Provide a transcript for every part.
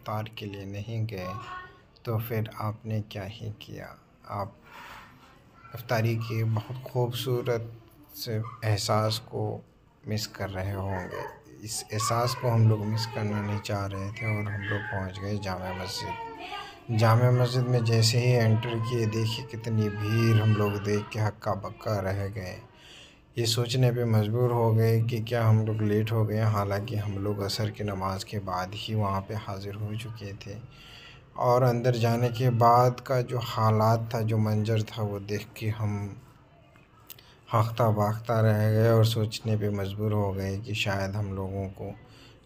इफ्तार के लिए नहीं गए तो फिर आपने क्या ही किया। आप इफ्तारी के बहुत खूबसूरत से एहसास को मिस कर रहे होंगे। इस एहसास को हम लोग मिस करना नहीं चाह रहे थे और हम लोग पहुंच गए जामा मस्जिद। जामा मस्जिद में जैसे ही एंटर किए, देखिए कितनी भीड़। हम लोग देख के हक्का बक्का रह गए। ये सोचने पे मजबूर हो गए कि क्या हम लोग लेट हो गए, हालांकि हम लोग असर की नमाज के बाद ही वहाँ पे हाज़िर हो चुके थे। और अंदर जाने के बाद का जो हालात था, जो मंजर था, वो देख के हम हख्ता बाख्ता रह गए और सोचने पे मजबूर हो गए कि शायद हम लोगों को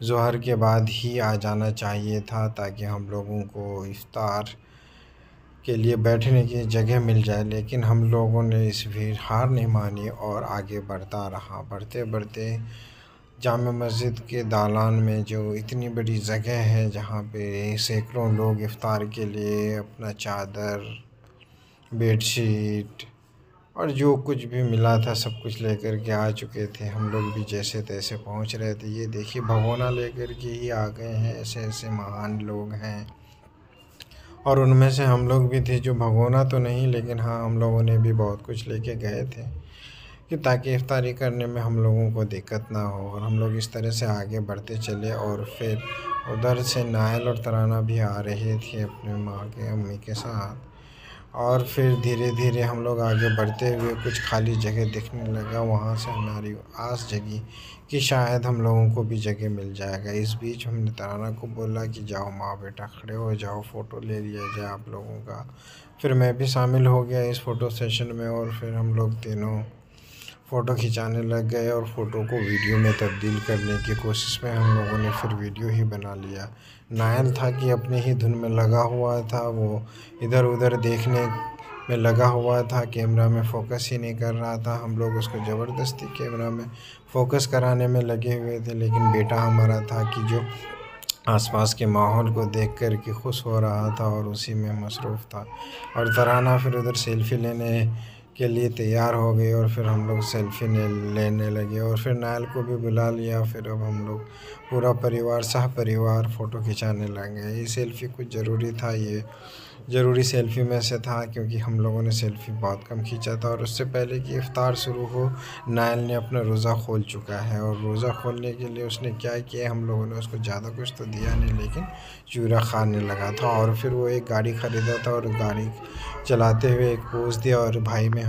ज़ोहर के बाद ही आ जाना चाहिए था, ताकि हम लोगों को इफ्तार के लिए बैठने की जगह मिल जाए। लेकिन हम लोगों ने इस भीड़ हार नहीं मानी और आगे बढ़ता रहा। बढ़ते बढ़ते जामा मस्जिद के दालान में जो इतनी बड़ी जगह है, जहाँ पे सैकड़ों लोग इफ्तार के लिए अपना चादर, बेडशीट और जो कुछ भी मिला था सब कुछ लेकर के आ चुके थे। हम लोग भी जैसे तैसे पहुंच रहे थे। ये देखिए भगोना लेकर के ही आ गए हैं। ऐसे ऐसे महान लोग हैं और उनमें से हम लोग भी थे, जो भगोना तो नहीं, लेकिन हाँ, हम लोगों ने भी बहुत कुछ लेके गए थे कि ताकि इफ्तारी करने में हम लोगों को दिक्कत ना हो। और हम लोग इस तरह से आगे बढ़ते चले और फिर उधर से नायल और तराना भी आ रहे थे अपने माँ के, अम्मी के साथ। और फिर धीरे धीरे हम लोग आगे बढ़ते हुए कुछ खाली जगह दिखने लगा। वहाँ से हमारी आस जगी कि शायद हम लोगों को भी जगह मिल जाएगा। इस बीच हमने तराना को बोला कि जाओ माँ बेटा खड़े हो जाओ, फ़ोटो ले लिया जाए आप लोगों का। फिर मैं भी शामिल हो गया इस फ़ोटो सेशन में और फिर हम लोग तीनों फ़ोटो खिंचाने लग गए और फ़ोटो को वीडियो में तब्दील करने की कोशिश में हम लोगों ने फिर वीडियो ही बना लिया। नायल था कि अपने ही धुन में लगा हुआ था, वो इधर उधर देखने में लगा हुआ था, कैमरा में फ़ोकस ही नहीं कर रहा था। हम लोग उसको ज़बरदस्ती कैमरा में फ़ोकस कराने में लगे हुए थे, लेकिन बेटा हमारा था कि जो आसपास के माहौल को देख कर के खुश हो रहा था और उसी में मसरूफ़ था। और तराना फिर उधर सेल्फ़ी लेने के लिए तैयार हो गई और फिर हम लोग सेल्फ़ी लेने लगे और फिर नायल को भी बुला लिया। फिर अब हम लोग पूरा परिवार, सह परिवार फ़ोटो खिंचाने लगे। ये सेल्फ़ी कुछ ज़रूरी था, ये ज़रूरी सेल्फ़ी में से था, क्योंकि हम लोगों ने सेल्फ़ी बहुत कम खींचा था। और उससे पहले कि इफ़्तार शुरू हो, नायल ने अपना रोज़ा खोल चुका है और रोज़ा खोलने के लिए उसने क्या किया, हम लोगों ने उसको ज़्यादा कुछ तो दिया नहीं, लेकिन चूरा खाने लगा था। और फिर वो एक गाड़ी ख़रीदा था और गाड़ी चलाते हुए एक पोज़ दिया। और भाई में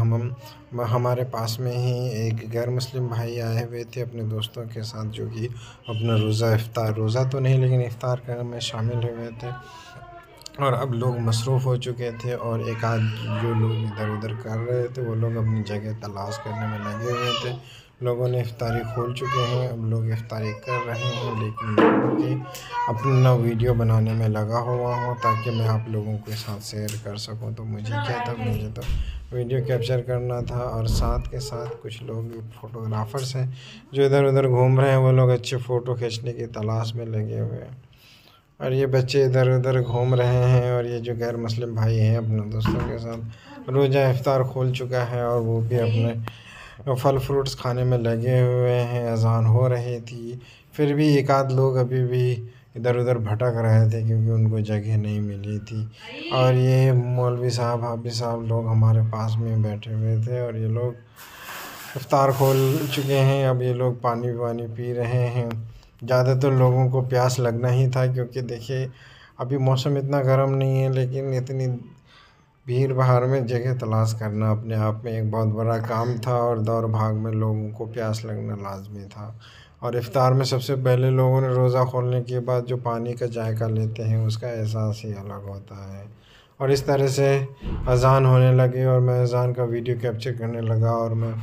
हमारे पास में ही एक गैर मुस्लिम भाई आए हुए थे अपने दोस्तों के साथ, जो कि अपना रोज़ा तो नहीं, लेकिन इफ़्तार करने में शामिल हुए थे। और अब लोग मसरूफ़ हो चुके थे और एक आध जो लोग इधर उधर कर रहे थे, वो लोग अपनी जगह तलाश करने में लगे हुए थे। लोगों ने इफ्तारी खोल चुके हैं, अब लोग इफ्तारी कर रहे हैं, लेकिन मैं भी अपना वीडियो बनाने में लगा हुआ हूँ ताकि मैं आप लोगों के साथ शेयर कर सकूँ। तो मुझे क्या था, मुझे तो वीडियो कैप्चर करना था और साथ के साथ कुछ लोग फ़ोटोग्राफ़र्स हैं जो इधर उधर घूम रहे हैं, वो लोग अच्छे फ़ोटो खींचने की तलाश में लगे हुए हैं। और ये बच्चे इधर उधर घूम रहे हैं और ये जो गैर मुस्लिम भाई हैं अपने दोस्तों के साथ रोज़ा इफ्तार खोल चुका है और वो भी अपने फल फ्रूट्स खाने में लगे हुए हैं। अज़ान हो रही थी, फिर भी एक आध लोग अभी भी इधर उधर भटक रहे थे क्योंकि उनको जगह नहीं मिली थी। और ये मौलवी साहब, हाफिज़ साहब लोग हमारे पास में बैठे हुए थे और ये लोग इफ्तार खोल चुके हैं। अब ये लोग पानी वानी पी रहे हैं। ज़्यादातर लोगों को प्यास लगना ही था, क्योंकि देखिए अभी मौसम इतना गर्म नहीं है, लेकिन इतनी भीड़ भाड़ में जगह तलाश करना अपने आप में एक बहुत बड़ा काम था और दौड़ भाग में लोगों को प्यास लगना लाजमी था। और इफ़्तार में सबसे पहले लोगों ने रोज़ा खोलने के बाद जो पानी का जायका लेते हैं, उसका एहसास ही अलग होता है। और इस तरह से अज़ान होने लगी और मैं अज़ान का वीडियो कैप्चर करने लगा और मैं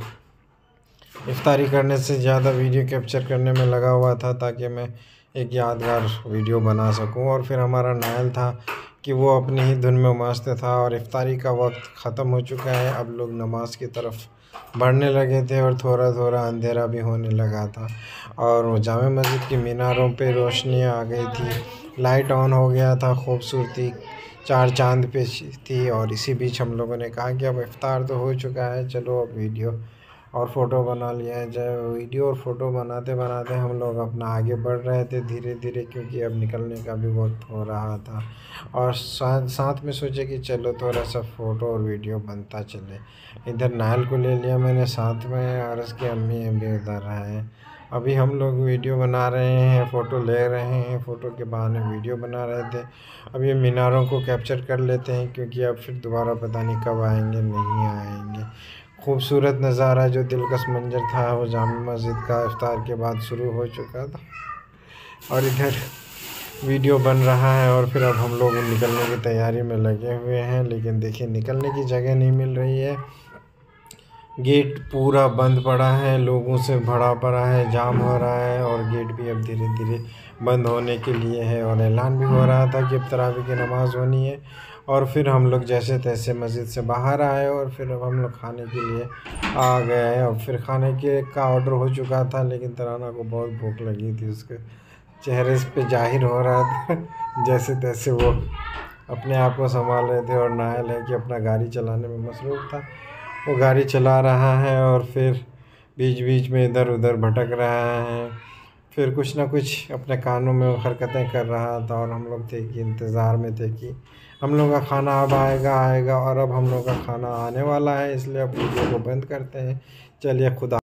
इफ्तारी करने से ज़्यादा वीडियो कैप्चर करने में लगा हुआ था ताकि मैं एक यादगार वीडियो बना सकूं। और फिर हमारा नायल था कि वो अपनी ही धुन में मस्त था और इफ्तारी का वक्त ख़त्म हो चुका है। अब लोग नमाज की तरफ बढ़ने लगे थे और थोड़ा थोड़ा अंधेरा भी होने लगा था और जामा मस्जिद की मीनारों पे रोशनी आ गई थी, लाइट ऑन हो गया था, खूबसूरती चार चांद पे थी। और इसी बीच हम लोगों ने कहा कि अब इफ्तार तो हो चुका है, चलो अब वीडियो और फ़ोटो बना लिया। जब वीडियो और फ़ोटो बनाते बनाते हम लोग अपना आगे बढ़ रहे थे धीरे धीरे, क्योंकि अब निकलने का भी वक्त हो रहा था। और साथ में सोचे कि चलो थोड़ा सा फ़ोटो और वीडियो बनता चले। इधर नायल को ले लिया मैंने साथ में, और उसकी अम्मी भी उधर हैं। अभी हम लोग वीडियो बना रहे हैं, फ़ोटो ले रहे हैं, फ़ोटो के बहाने वीडियो बना रहे थे। अब ये मीनारों को कैप्चर कर लेते हैं, क्योंकि अब फिर दोबारा पता नहीं कब आएंगे, नहीं आएंगे। खूबसूरत नज़ारा जो दिलकश मंजर था वो जामा मस्जिद का इफ्तार के बाद शुरू हो चुका था, और इधर वीडियो बन रहा है। और फिर अब हम लोग निकलने की तैयारी में लगे हुए हैं, लेकिन देखिए निकलने की जगह नहीं मिल रही है। गेट पूरा बंद पड़ा है, लोगों से भरा पड़ा है, जाम हो रहा है, और गेट भी अब धीरे धीरे बंद होने के लिए है। और ऐलान भी हो रहा था कि अब तरावी की नमाज़ होनी है। और फिर हम लोग जैसे तैसे मस्जिद से बाहर आए, और फिर अब हम लोग खाने के लिए आ गए। और फिर खाने के का ऑर्डर हो चुका था, लेकिन तराना को बहुत भूख लगी थी, उसके चेहरे पे जाहिर हो रहा था। जैसे तैसे वो अपने आप को संभाल रहे थे, और नायल है कि अपना गाड़ी चलाने में मसरूफ़ था। वो गाड़ी चला रहा है और फिर बीच बीच में इधर उधर भटक रहा है, फिर कुछ ना कुछ अपने कानों में हरकतें कर रहा था। और हम लोग थे कि इंतज़ार में थे कि हम लोग का खाना अब आएगा। और अब हम लोग का खाना आने वाला है, इसलिए अब वीडियो को बंद करते हैं। चलिए खुदा।